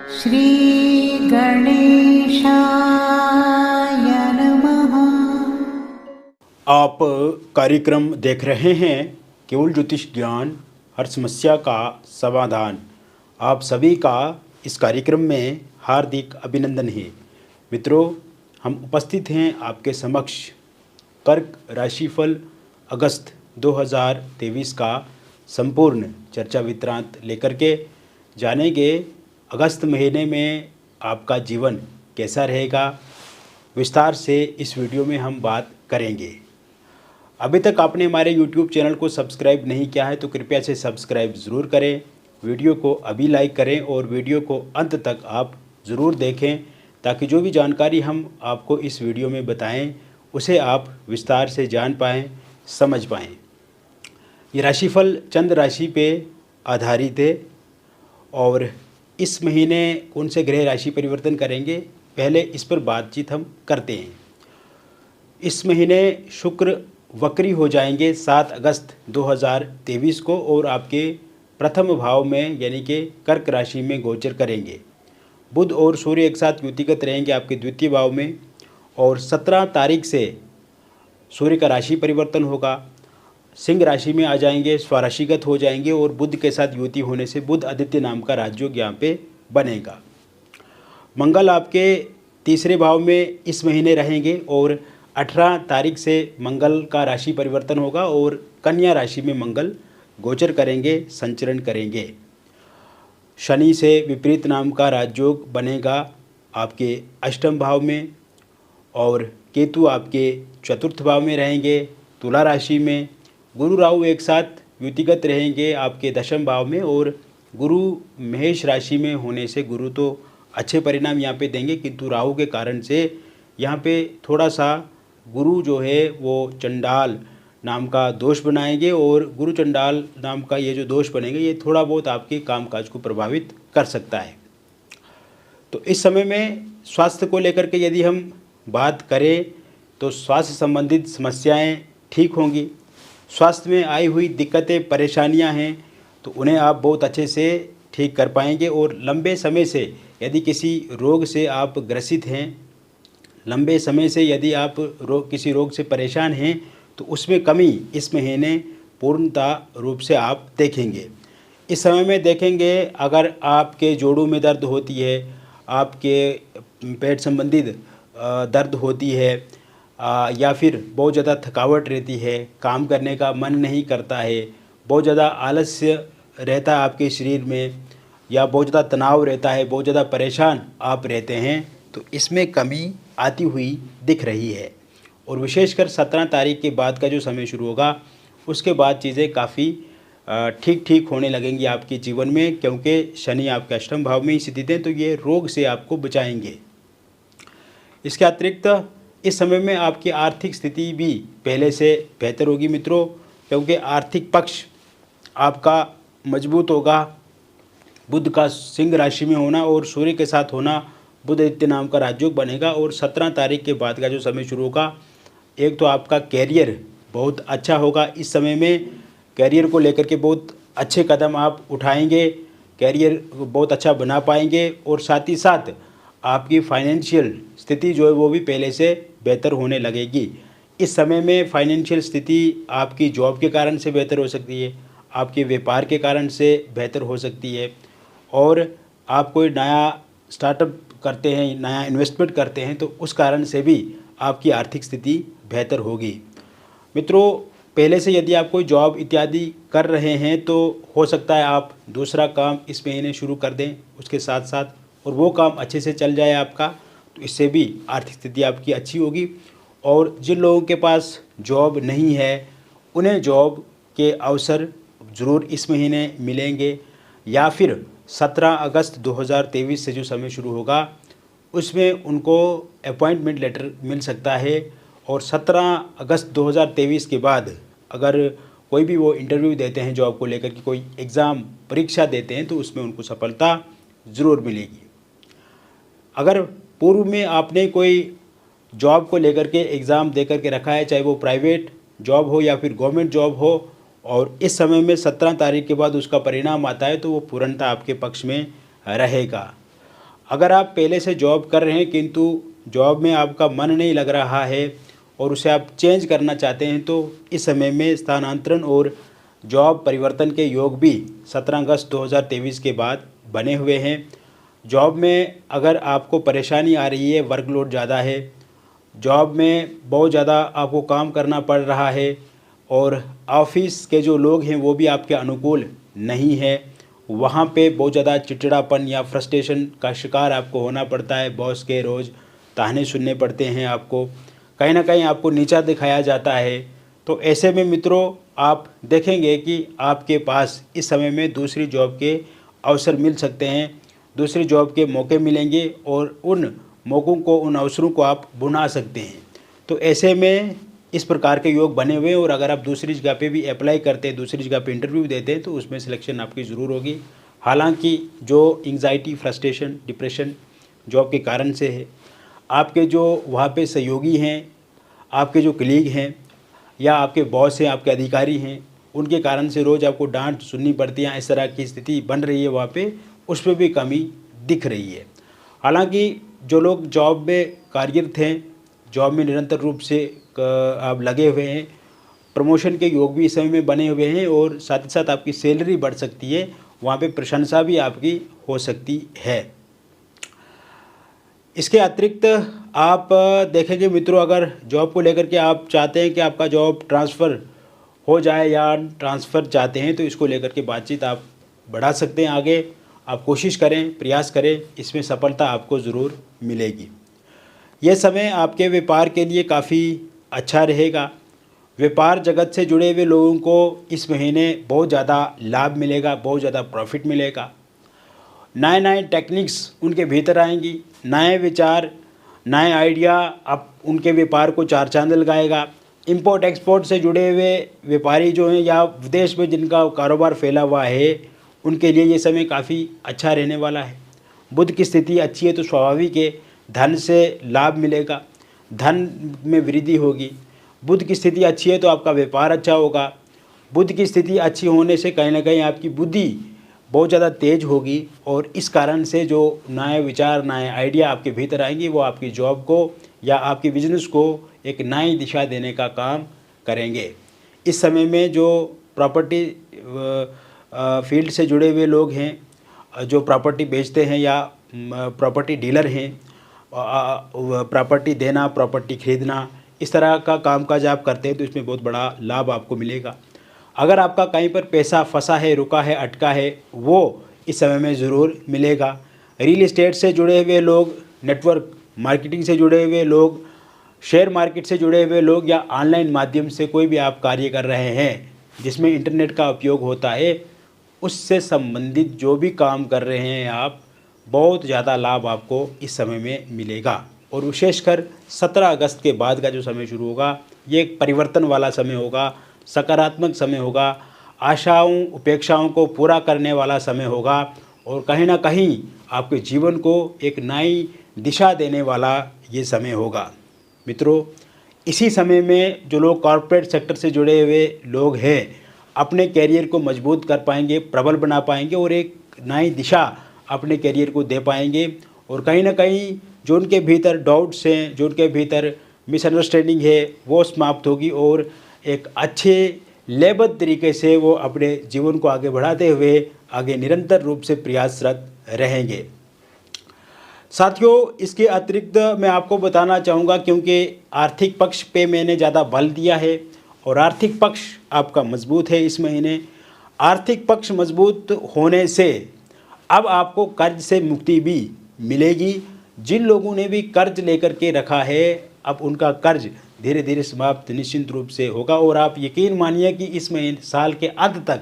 श्री गणेशाय नमः। आप कार्यक्रम देख रहे हैं केवल ज्योतिष ज्ञान, हर समस्या का समाधान। आप सभी का इस कार्यक्रम में हार्दिक अभिनंदन है। मित्रों, हम उपस्थित हैं आपके समक्ष कर्क राशिफल अगस्त 2023 का संपूर्ण चर्चा विवरांत लेकर के जानेंगे अगस्त महीने में आपका जीवन कैसा रहेगा। विस्तार से इस वीडियो में हम बात करेंगे। अभी तक आपने हमारे YouTube चैनल को सब्सक्राइब नहीं किया है तो कृपया से सब्सक्राइब ज़रूर करें, वीडियो को अभी लाइक करें और वीडियो को अंत तक आप ज़रूर देखें ताकि जो भी जानकारी हम आपको इस वीडियो में बताएं उसे आप विस्तार से जान पाएँ, समझ पाएँ। ये राशिफल चंद्र राशि पे आधारित है और इस महीने कौन से ग्रह राशि परिवर्तन करेंगे पहले इस पर बातचीत हम करते हैं। इस महीने शुक्र वक्री हो जाएंगे 7 अगस्त 2023 को और आपके प्रथम भाव में यानी कि कर्क राशि में गोचर करेंगे। बुध और सूर्य एक साथ युतिगत रहेंगे आपके द्वितीय भाव में और 17 तारीख से सूर्य का राशि परिवर्तन होगा, सिंह राशि में आ जाएंगे, स्वराशिगत हो जाएंगे और बुध के साथ युति होने से बुध आदित्य नाम का राजयोग यहाँ पे बनेगा। मंगल आपके तीसरे भाव में इस महीने रहेंगे और 18 तारीख से मंगल का राशि परिवर्तन होगा और कन्या राशि में मंगल गोचर करेंगे, संचरण करेंगे। शनि से विपरीत नाम का राजयोग बनेगा आपके अष्टम भाव में और केतु आपके चतुर्थ भाव में रहेंगे तुला राशि में। गुरु राहु एक साथ युतिगत रहेंगे आपके दशम भाव में और गुरु मेष राशि में होने से गुरु तो अच्छे परिणाम यहाँ पे देंगे किंतु राहु के कारण से यहाँ पे थोड़ा सा गुरु जो है वो चंडाल नाम का दोष बनाएंगे और गुरु चंडाल नाम का ये जो दोष बनेंगे ये थोड़ा बहुत आपके कामकाज को प्रभावित कर सकता है। तो इस समय में स्वास्थ्य को लेकर के यदि हम बात करें तो स्वास्थ्य संबंधित समस्याएं ठीक होंगी। स्वास्थ्य में आई हुई दिक्कतें परेशानियां हैं तो उन्हें आप बहुत अच्छे से ठीक कर पाएंगे और लंबे समय से यदि किसी रोग से आप ग्रसित हैं, लंबे समय से यदि आप किसी रोग से परेशान हैं तो उसमें कमी इस महीने पूर्णतः रूप से आप देखेंगे। इस समय में देखेंगे अगर आपके जोड़ों में दर्द होती है, आपके पेट संबंधित दर्द होती है या फिर बहुत ज़्यादा थकावट रहती है, काम करने का मन नहीं करता है, बहुत ज़्यादा आलस्य रहता है आपके शरीर में या बहुत ज़्यादा तनाव रहता है, बहुत ज़्यादा परेशान आप रहते हैं तो इसमें कमी आती हुई दिख रही है। और विशेषकर 17 तारीख के बाद का जो समय शुरू होगा उसके बाद चीज़ें काफ़ी ठीक होने लगेंगी आपके जीवन में क्योंकि शनि आपके अष्टम भाव में ही स्थित है तो ये रोग से आपको बचाएंगे। इसके अतिरिक्त इस समय में आपकी आर्थिक स्थिति भी पहले से बेहतर होगी मित्रों क्योंकि आर्थिक पक्ष आपका मजबूत होगा। बुध का सिंह राशि में होना और सूर्य के साथ होना बुध आदित्य नाम का राजयोग बनेगा और 17 तारीख के बाद का जो समय शुरू होगा एक तो आपका कैरियर बहुत अच्छा होगा। इस समय में कैरियर को लेकर के बहुत अच्छे कदम आप उठाएंगे, कैरियर बहुत अच्छा बना पाएंगे और साथ ही साथ आपकी फाइनेंशियल स्थिति जो है वो भी पहले से बेहतर होने लगेगी। इस समय में फाइनेंशियल स्थिति आपकी जॉब के कारण से बेहतर हो सकती है, आपके व्यापार के कारण से बेहतर हो सकती है और आप कोई नया स्टार्टअप करते हैं, नया इन्वेस्टमेंट करते हैं तो उस कारण से भी आपकी आर्थिक स्थिति बेहतर होगी। मित्रों, पहले से यदि आप कोई जॉब इत्यादि कर रहे हैं तो हो सकता है आप दूसरा काम इस महीने शुरू कर दें उसके साथ साथ और वो काम अच्छे से चल जाए आपका तो इससे भी आर्थिक स्थिति आपकी अच्छी होगी। और जिन लोगों के पास जॉब नहीं है उन्हें जॉब के अवसर ज़रूर इस महीने मिलेंगे या फिर 17 अगस्त 2023 से जो समय शुरू होगा उसमें उनको अपॉइंटमेंट लेटर मिल सकता है और 17 अगस्त 2023 के बाद अगर कोई भी वो इंटरव्यू देते हैं जॉब को लेकर के, कोई एग्ज़ाम परीक्षा देते हैं तो उसमें उनको सफलता ज़रूर मिलेगी। अगर पूर्व में आपने कोई जॉब को लेकर के एग्ज़ाम दे कर के रखा है, चाहे वो प्राइवेट जॉब हो या फिर गवर्नमेंट जॉब हो और इस समय में 17 तारीख के बाद उसका परिणाम आता है तो वो पूर्णतः आपके पक्ष में रहेगा। अगर आप पहले से जॉब कर रहे हैं किंतु जॉब में आपका मन नहीं लग रहा है और उसे आप चेंज करना चाहते हैं, तो इस समय में स्थानांतरण और जॉब परिवर्तन के योग भी 17 अगस्त 2023 के बाद बने हुए हैं। जॉब में अगर आपको परेशानी आ रही है, वर्कलोड ज़्यादा है, जॉब में बहुत ज़्यादा आपको काम करना पड़ रहा है और ऑफिस के जो लोग हैं वो भी आपके अनुकूल नहीं है, वहाँ पे बहुत ज़्यादा चिड़चिड़ापन या फ्रस्ट्रेशन का शिकार आपको होना पड़ता है, बॉस के रोज़ ताने सुनने पड़ते हैं, आपको कहीं ना कहीं आपको नीचा दिखाया जाता है। तो ऐसे में मित्रों आप देखेंगे कि आपके पास इस समय में दूसरी जॉब के अवसर मिल सकते हैं, दूसरी जॉब के मौके मिलेंगे और उन मौक़ों को, उन अवसरों को आप भुना सकते हैं। तो ऐसे में इस प्रकार के योग बने हुए हैं और अगर आप दूसरी जगह पे भी अप्लाई करते हैं, दूसरी जगह पे इंटरव्यू देते हैं, तो उसमें सिलेक्शन आपकी ज़रूर होगी। हालांकि जो एंग्जाइटी, फ्रस्ट्रेशन, डिप्रेशन जॉब के कारण से है, आपके जो वहाँ पे सहयोगी हैं, आपके जो कलीग हैं या आपके बॉस हैं, आपके अधिकारी हैं, उनके कारण से रोज़ आपको डांट सुननी पड़ती है, इस तरह की स्थिति बन रही है वहाँ पे, उसमें भी कमी दिख रही है। हालांकि जो लोग जॉब में कार्यरत हैं, जॉब में निरंतर रूप से आप लगे हुए हैं, प्रमोशन के योग भी इस समय में बने हुए हैं और साथ ही साथ आपकी सैलरी बढ़ सकती है, वहाँ पे प्रशंसा भी आपकी हो सकती है। इसके अतिरिक्त आप देखेंगे मित्रों, अगर जॉब को लेकर के आप चाहते हैं कि आपका जॉब ट्रांसफ़र हो जाए या ट्रांसफ़र चाहते हैं, तो इसको लेकर के बातचीत आप बढ़ा सकते हैं आगे। आप कोशिश करें, प्रयास करें, इसमें सफलता आपको ज़रूर मिलेगी। यह समय आपके व्यापार के लिए काफ़ी अच्छा रहेगा। व्यापार जगत से जुड़े हुए लोगों को इस महीने बहुत ज़्यादा लाभ मिलेगा, बहुत ज़्यादा प्रॉफिट मिलेगा। नए नए टेक्निक्स उनके भीतर आएंगी, नए विचार, नए आइडिया अब उनके व्यापार को चार चांद लगाएगा। इंपोर्ट एक्सपोर्ट से जुड़े हुए व्यापारी जो हैं या विदेश में जिनका कारोबार फैला हुआ है, उनके लिए ये समय काफ़ी अच्छा रहने वाला है। बुध की स्थिति अच्छी है तो स्वाभाविक है धन से लाभ मिलेगा, धन में वृद्धि होगी। बुध की स्थिति अच्छी है तो आपका व्यापार अच्छा होगा। बुध की स्थिति अच्छी होने से कहीं ना कहीं आपकी बुद्धि बहुत ज़्यादा तेज होगी और इस कारण से जो नए विचार, नए आइडिया आपके भीतर आएंगे, वो आपकी जॉब को या आपके बिजनेस को एक नई दिशा देने का काम करेंगे। इस समय में जो प्रॉपर्टी फील्ड से जुड़े हुए लोग हैं, जो प्रॉपर्टी बेचते हैं या प्रॉपर्टी डीलर हैं, प्रॉपर्टी देना, प्रॉपर्टी खरीदना, इस तरह का कामकाज आप करते हैं तो इसमें बहुत बड़ा लाभ आपको मिलेगा। अगर आपका कहीं पर पैसा फंसा है, रुका है, अटका है, वो इस समय में ज़रूर मिलेगा। रियल इस्टेट से जुड़े हुए लोग, नेटवर्क मार्केटिंग से जुड़े हुए लोग, शेयर मार्केट से जुड़े हुए लोग या ऑनलाइन माध्यम से कोई भी आप कार्य कर रहे हैं जिसमें इंटरनेट का उपयोग होता है, उससे संबंधित जो भी काम कर रहे हैं आप, बहुत ज़्यादा लाभ आपको इस समय में मिलेगा। और विशेषकर 17 अगस्त के बाद का जो समय शुरू होगा, ये एक परिवर्तन वाला समय होगा, सकारात्मक समय होगा, आशाओं उपेक्षाओं को पूरा करने वाला समय होगा और कहीं ना कहीं आपके जीवन को एक नई दिशा देने वाला ये समय होगा। मित्रों, इसी समय में जो लोग कॉर्पोरेट सेक्टर से जुड़े हुए लोग हैं, अपने कैरियर को मजबूत कर पाएंगे, प्रबल बना पाएंगे और एक नई दिशा अपने कैरियर को दे पाएंगे और कहीं ना कहीं जो उनके भीतर डाउट्स हैं, जो उनके भीतर मिसअंडरस्टैंडिंग है, वो समाप्त होगी और एक अच्छे लेबल तरीके से वो अपने जीवन को आगे बढ़ाते हुए आगे निरंतर रूप से प्रयासरत रहेंगे। साथियों, इसके अतिरिक्त मैं आपको बताना चाहूँगा, क्योंकि आर्थिक पक्ष पे मैंने ज़्यादा बल दिया है और आर्थिक पक्ष आपका मजबूत है इस महीने। आर्थिक पक्ष मजबूत होने से अब आपको कर्ज से मुक्ति भी मिलेगी। जिन लोगों ने भी कर्ज लेकर के रखा है, अब उनका कर्ज धीरे धीरे समाप्त निश्चिंत रूप से होगा और आप यकीन मानिए कि इस महीने, साल के अंत तक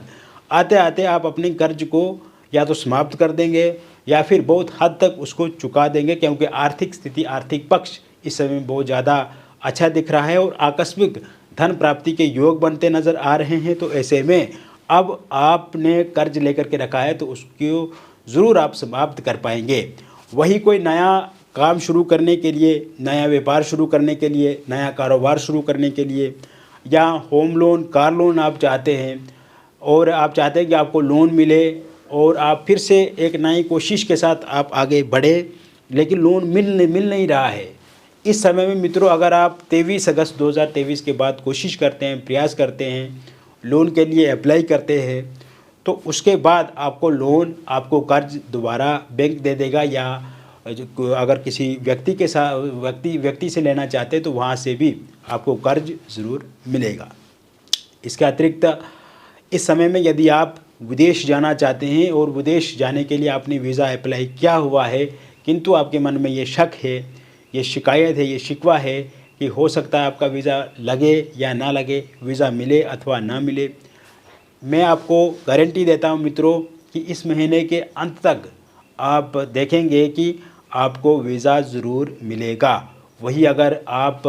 आते आते आप अपने कर्ज को या तो समाप्त कर देंगे या फिर बहुत हद तक उसको चुका देंगे, क्योंकि आर्थिक स्थिति, आर्थिक पक्ष इस समय में बहुत ज़्यादा अच्छा दिख रहा है और आकस्मिक धन प्राप्ति के योग बनते नज़र आ रहे हैं। तो ऐसे में अब आपने कर्ज लेकर के रखा है तो उसको ज़रूर आप समाप्त कर पाएंगे। वही कोई नया काम शुरू करने के लिए, नया व्यापार शुरू करने के लिए, नया कारोबार शुरू करने के लिए या होम लोन, कार लोन आप चाहते हैं और आप चाहते हैं कि आपको लोन मिले और आप फिर से एक नई कोशिश के साथ आप आगे बढ़े, लेकिन लोन मिल नहीं रहा है। इस समय में मित्रों, अगर आप 23 अगस्त 2023 के बाद कोशिश करते हैं, प्रयास करते हैं, लोन के लिए अप्लाई करते हैं, तो उसके बाद आपको लोन, आपको कर्ज दोबारा बैंक दे देगा, या अगर किसी व्यक्ति के साथ व्यक्ति से लेना चाहते हैं तो वहाँ से भी आपको कर्ज ज़रूर मिलेगा। इसके अतिरिक्त इस समय में यदि आप विदेश जाना चाहते हैं और विदेश जाने के लिए आपने वीज़ा अप्लाई किया हुआ है, किंतु आपके मन में ये शक है, ये शिकायत है, ये शिकवा है कि हो सकता है आपका वीज़ा लगे या ना लगे, वीज़ा मिले अथवा ना मिले, मैं आपको गारंटी देता हूं मित्रों कि इस महीने के अंत तक आप देखेंगे कि आपको वीज़ा ज़रूर मिलेगा। वही अगर आप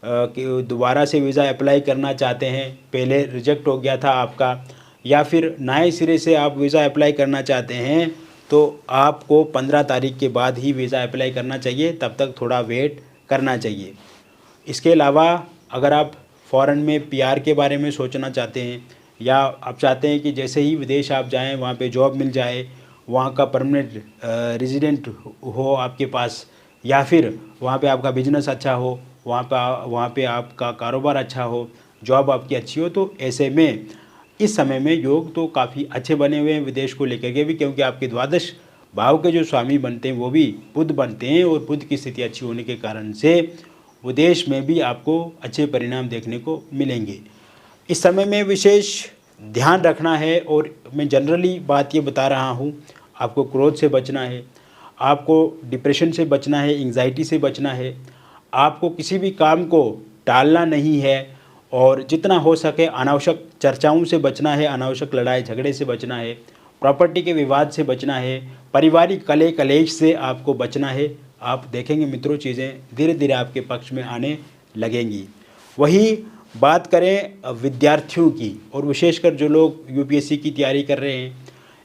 दोबारा से वीज़ा अप्लाई करना चाहते हैं, पहले रिजेक्ट हो गया था आपका, या फिर नए सिरे से आप वीज़ा अप्लाई करना चाहते हैं, तो आपको 15 तारीख के बाद ही वीज़ा अप्लाई करना चाहिए, तब तक थोड़ा वेट करना चाहिए। इसके अलावा अगर आप फ़ॉरेन में पीआर के बारे में सोचना चाहते हैं, या आप चाहते हैं कि जैसे ही विदेश आप जाएं वहाँ पे जॉब मिल जाए, वहाँ का परमानेंट रेजिडेंट हो आपके पास, या फिर वहाँ पे आपका बिजनेस अच्छा हो, वहाँ पे आपका कारोबार अच्छा हो, जॉब आपकी अच्छी हो, तो ऐसे में इस समय में योग तो काफ़ी अच्छे बने हुए हैं विदेश को लेकर के भी, क्योंकि आपके द्वादश भाव के जो स्वामी बनते हैं वो भी बुध बनते हैं, और बुध की स्थिति अच्छी होने के कारण से विदेश में भी आपको अच्छे परिणाम देखने को मिलेंगे। इस समय में विशेष ध्यान रखना है, और मैं जनरली बात ये बता रहा हूँ, आपको क्रोध से बचना है, आपको डिप्रेशन से बचना है, एंग्जाइटी से बचना है, आपको किसी भी काम को टालना नहीं है, और जितना हो सके अनावश्यक चर्चाओं से बचना है, अनावश्यक लड़ाई झगड़े से बचना है, प्रॉपर्टी के विवाद से बचना है, पारिवारिक कले कलेश से आपको बचना है। आप देखेंगे मित्रों, चीज़ें धीरे धीरे आपके पक्ष में आने लगेंगी। वही बात करें विद्यार्थियों की, और विशेषकर जो लोग यूपीएससी की तैयारी कर रहे हैं,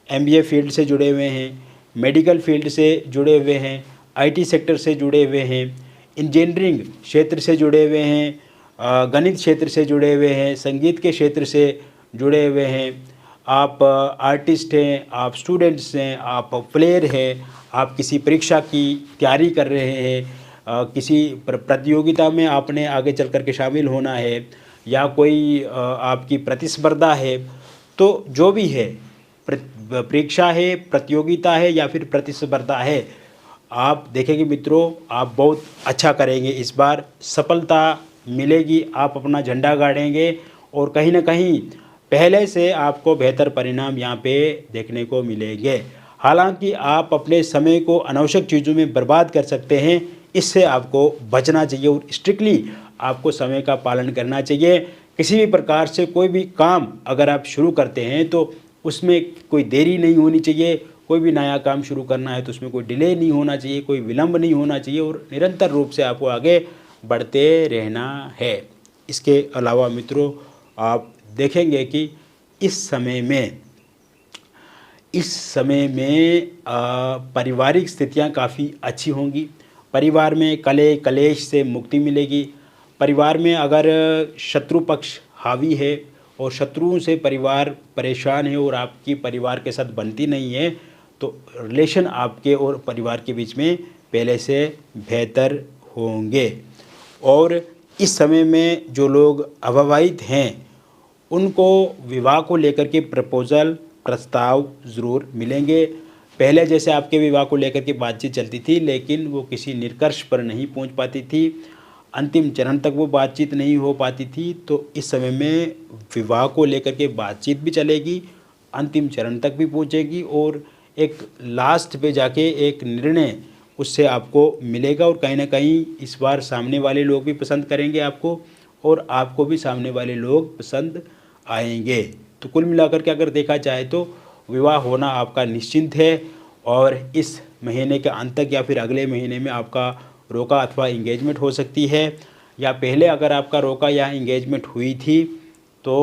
एमबीए फील्ड से जुड़े हुए हैं, मेडिकल फील्ड से जुड़े हुए हैं, आईटी सेक्टर से जुड़े हुए हैं, इंजीनियरिंग क्षेत्र से जुड़े हुए हैं, गणित क्षेत्र से जुड़े हुए हैं, संगीत के क्षेत्र से जुड़े हुए हैं, आप आर्टिस्ट हैं, आप स्टूडेंट्स हैं, आप प्लेयर हैं, आप किसी परीक्षा की तैयारी कर रहे हैं, किसी प्रतियोगिता में आपने आगे चल कर के शामिल होना है, या कोई आपकी प्रतिस्पर्धा है, तो जो भी है, परीक्षा है, प्रतियोगिता है या फिर प्रतिस्पर्धा है, आप देखेंगे मित्रों आप बहुत अच्छा करेंगे, इस बार सफलता मिलेगी, आप अपना झंडा गाड़ेंगे, और कहीं ना कहीं पहले से आपको बेहतर परिणाम यहाँ पे देखने को मिलेंगे। हालांकि आप अपने समय को अनावश्यक चीज़ों में बर्बाद कर सकते हैं, इससे आपको बचना चाहिए, और स्ट्रिक्टली आपको समय का पालन करना चाहिए। किसी भी प्रकार से कोई भी काम अगर आप शुरू करते हैं तो उसमें कोई देरी नहीं होनी चाहिए, कोई भी नया काम शुरू करना है तो उसमें कोई डिले नहीं होना चाहिए, कोई विलंब नहीं होना चाहिए, और निरंतर रूप से आपको आगे बढ़ते रहना है। इसके अलावा मित्रों आप देखेंगे कि इस समय में पारिवारिक स्थितियां काफ़ी अच्छी होंगी, परिवार में कले कलेश से मुक्ति मिलेगी। परिवार में अगर शत्रु पक्ष हावी है और शत्रुओं से परिवार परेशान है और आपकी परिवार के साथ बनती नहीं है, तो रिलेशन आपके और परिवार के बीच में पहले से बेहतर होंगे। और इस समय में जो लोग अविवाहित हैं उनको विवाह को लेकर के प्रपोज़ल प्रस्ताव ज़रूर मिलेंगे। पहले जैसे आपके विवाह को लेकर के बातचीत चलती थी, लेकिन वो किसी निष्कर्ष पर नहीं पहुंच पाती थी, अंतिम चरण तक वो बातचीत नहीं हो पाती थी। तो इस समय में विवाह को लेकर के बातचीत भी चलेगी, अंतिम चरण तक भी पहुंचेगी, और एक लास्ट पे जाके एक निर्णय उससे आपको मिलेगा। और कहीं ना कहीं इस बार सामने वाले लोग भी पसंद करेंगे आपको, और आपको भी सामने वाले लोग पसंद आएंगे। तो कुल मिलाकर के अगर देखा जाए तो विवाह होना आपका निश्चिंत है, और इस महीने के अंत तक या फिर अगले महीने में आपका रोका अथवा इंगेजमेंट हो सकती है, या पहले अगर आपका रोका या इंगेजमेंट हुई थी तो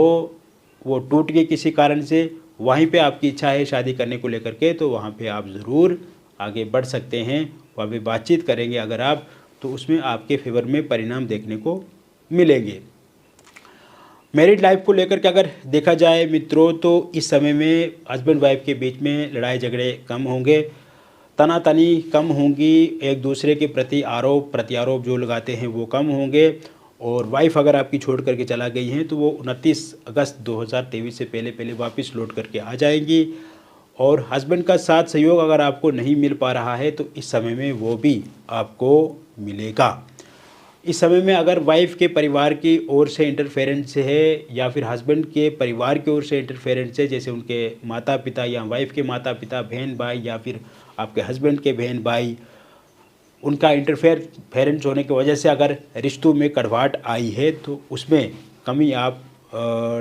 वो टूट गई किसी कारण से, वहीं पे आपकी इच्छा है शादी करने को लेकर के, तो वहाँ पे आप ज़रूर आगे बढ़ सकते हैं। वहाँ पे बातचीत करेंगे अगर आप, तो उसमें आपके फेवर में परिणाम देखने को मिलेंगे। मैरिड लाइफ को लेकर के अगर देखा जाए मित्रों, तो इस समय में हस्बैंड वाइफ के बीच में लड़ाई झगड़े कम होंगे, तनातनी कम होंगी, एक दूसरे के प्रति आरोप प्रत्यारोप जो लगाते हैं वो कम होंगे। और वाइफ अगर आपकी छोड़ करके चला गई हैं तो वो 29 अगस्त 2023 से पहले पहले वापस लौट करके आ जाएंगी। और हस्बैंड का साथ सहयोग अगर आपको नहीं मिल पा रहा है तो इस समय में वो भी आपको मिलेगा। इस समय में अगर वाइफ के परिवार की ओर से इंटरफेरेंस है या फिर हस्बैंड के परिवार की ओर से इंटरफेरेंस है, जैसे उनके माता पिता या वाइफ के माता पिता, बहन भाई या फिर आपके हस्बैंड के बहन भाई, उनका इंटरफेरेंस होने की वजह से अगर रिश्तों में कड़वाहट आई है तो उसमें कमी आप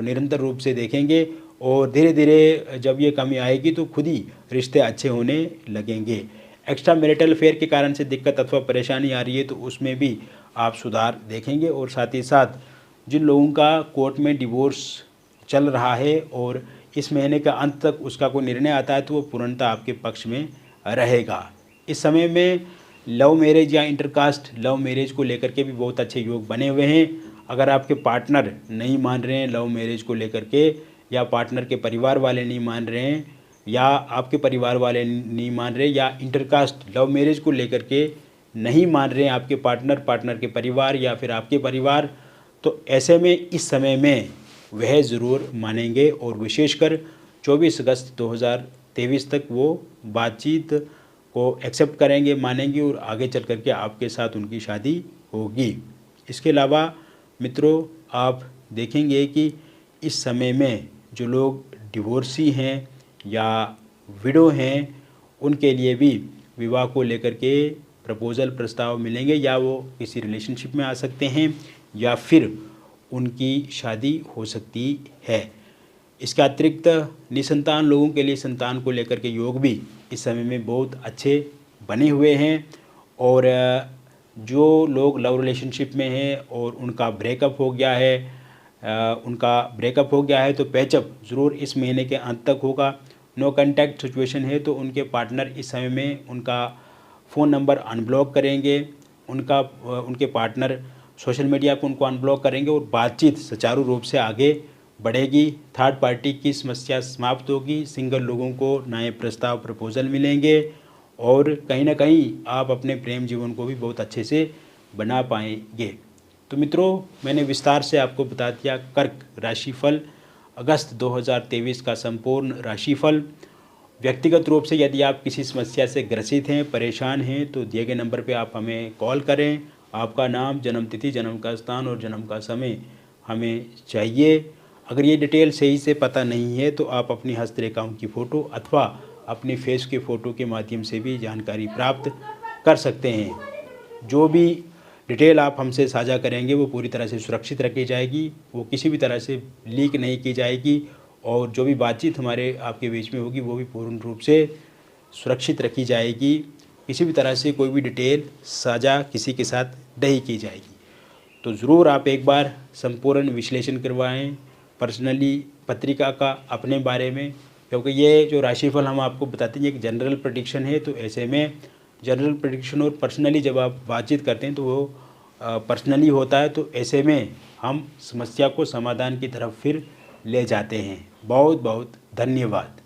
निरंतर रूप से देखेंगे। और धीरे धीरे जब ये कमी आएगी तो खुद ही रिश्ते अच्छे होने लगेंगे। एक्स्ट्रा मैरिटल अफेयर के कारण से दिक्कत अथवा परेशानी आ रही है तो उसमें भी आप सुधार देखेंगे। और साथ ही साथ जिन लोगों का कोर्ट में डिवोर्स चल रहा है और इस महीने का अंत तक उसका कोई निर्णय आता है तो वो पूर्णतः आपके पक्ष में रहेगा। इस समय में लव मैरिज या इंटरकास्ट लव मैरिज को लेकर के भी बहुत अच्छे योग बने हुए हैं। अगर आपके पार्टनर नहीं मान रहे हैं लव मैरिज को लेकर के, या पार्टनर के परिवार वाले नहीं मान रहे हैं, या आपके परिवार वाले नहीं मान रहे, या इंटरकास्ट लव मैरिज को लेकर के नहीं मान रहे हैं आपके पार्टनर के परिवार या फिर आपके परिवार, तो ऐसे में इस समय में वह ज़रूर मानेंगे। और विशेषकर 24 अगस्त 2023 तक वो बातचीत को एक्सेप्ट करेंगे, मानेंगे और आगे चल कर के आपके साथ उनकी शादी होगी। इसके अलावा मित्रों, आप देखेंगे कि इस समय में जो लोग डिवोर्सी हैं या विडो हैं उनके लिए भी विवाह को लेकर के प्रपोज़ल प्रस्ताव मिलेंगे, या वो किसी रिलेशनशिप में आ सकते हैं या फिर उनकी शादी हो सकती है। इसके अतिरिक्त निसंतान लोगों के लिए संतान को लेकर के योग भी इस समय में बहुत अच्छे बने हुए हैं। और जो लोग लव रिलेशनशिप में हैं और उनका ब्रेकअप हो गया है तो पैचअप ज़रूर इस महीने के अंत तक होगा। नो कांटेक्ट सिचुएशन है तो उनके पार्टनर इस समय में उनका फ़ोन नंबर अनब्लॉक करेंगे, उनके पार्टनर सोशल मीडिया पर उनको अनब्लॉक करेंगे और बातचीत सुचारू रूप से आगे बढ़ेगी। थर्ड पार्टी की समस्या समाप्त होगी, सिंगल लोगों को नए प्रस्ताव प्रपोज़ल मिलेंगे और कहीं ना कहीं आप अपने प्रेम जीवन को भी बहुत अच्छे से बना पाएंगे। तो मित्रों, मैंने विस्तार से आपको बता दिया कर्क राशिफल अगस्त 2023 का संपूर्ण राशिफल। व्यक्तिगत रूप से यदि आप किसी समस्या से ग्रसित हैं, परेशान हैं, तो दिए गए नंबर पे आप हमें कॉल करें। आपका नाम, जन्मतिथि, जन्म का स्थान और जन्म का समय हमें चाहिए। अगर ये डिटेल सही से पता नहीं है तो आप अपनी हस्तरेखाओं की फ़ोटो अथवा अपने फेस के फ़ोटो के माध्यम से भी जानकारी प्राप्त कर सकते हैं। जो भी डिटेल आप हमसे साझा करेंगे वो पूरी तरह से सुरक्षित रखी जाएगी, वो किसी भी तरह से लीक नहीं की जाएगी और जो भी बातचीत हमारे आपके बीच में होगी वो भी पूर्ण रूप से सुरक्षित रखी जाएगी। किसी भी तरह से कोई भी डिटेल साझा किसी के साथ नहीं की जाएगी। तो ज़रूर आप एक बार संपूर्ण विश्लेषण करवाएं पर्सनली पत्रिका का अपने बारे में, क्योंकि ये जो राशिफल हम आपको बताते हैं एक जनरल प्रेडिक्शन है। तो ऐसे में जनरल प्रेडिक्शन और पर्सनली जब आप बातचीत करते हैं तो वो पर्सनली होता है। तो ऐसे में हम समस्या को समाधान की तरफ फिर ले जाते हैं। बहुत बहुत धन्यवाद।